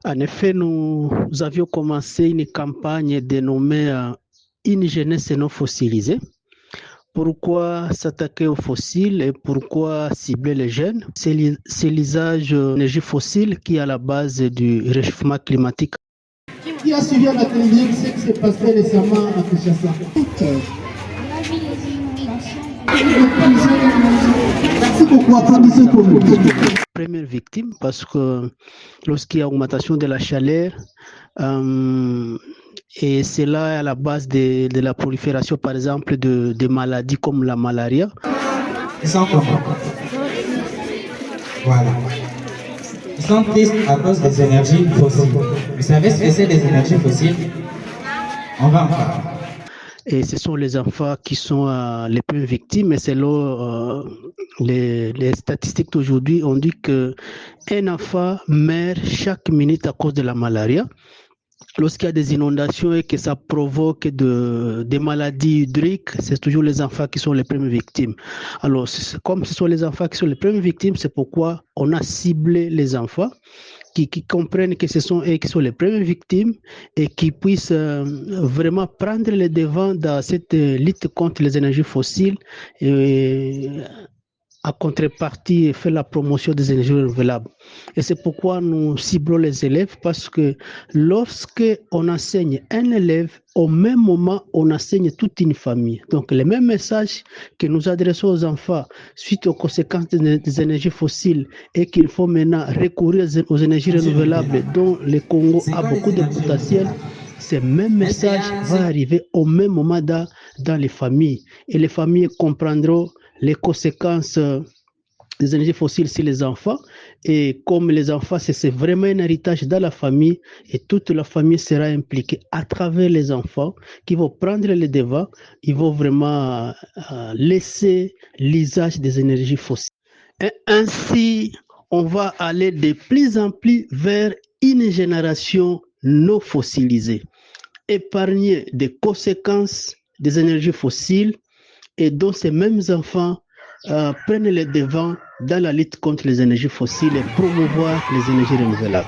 En effet, nous avions commencé une campagne dénommée Une jeunesse non fossilisée. Pourquoi s'attaquer aux fossiles et pourquoi cibler les jeunes? C'est l'usage d'énergie fossile qui est à la base du réchauffement climatique. Qui a suivi à la télévision ce qui s'est passé récemment à Kinshasa? Merci beaucoup, applaudissez pour nous. Première victime, parce que lorsqu'il y a augmentation de la chaleur, et c'est là à la base de la prolifération, par exemple, de maladies comme la malaria. Ils sont comment? Voilà. Ils sont tristes à cause des énergies fossiles. Vous savez ce que c'est les énergies fossiles? On va en parler. Et ce sont les enfants qui sont les plus victimes. Et selon les statistiques d'aujourd'hui, on dit qu'un enfant meurt chaque minute à cause de la malaria. Lorsqu'il y a des inondations et que ça provoque des maladies hydriques, c'est toujours les enfants qui sont les premières victimes. Alors, comme ce sont les enfants qui sont les premières victimes, c'est pourquoi on a ciblé les enfants qui comprennent que ce sont eux qui sont les premières victimes et qui puissent vraiment prendre le devant dans cette lutte contre les énergies fossiles et à contrepartie faire la promotion des énergies renouvelables. Et c'est pourquoi nous ciblons les élèves, parce que lorsque on enseigne un élève, au même moment, on enseigne toute une famille. Donc, les mêmes messages que nous adressons aux enfants suite aux conséquences des énergies fossiles et qu'il faut maintenant recourir aux énergies renouvelables dont le Congo a beaucoup de potentiel, ce même message va arriver au même moment dans les familles. Et les familles comprendront les conséquences des énergies fossiles sur les enfants. Et comme les enfants, c'est vraiment un héritage dans la famille, et toute la famille sera impliquée à travers les enfants qui vont prendre le devant, ils vont vraiment laisser l'usage des énergies fossiles. Et ainsi, on va aller de plus en plus vers une génération non fossilisée, épargner des conséquences des énergies fossiles, et dont ces mêmes enfants prennent le devant dans la lutte contre les énergies fossiles et promouvoir les énergies renouvelables.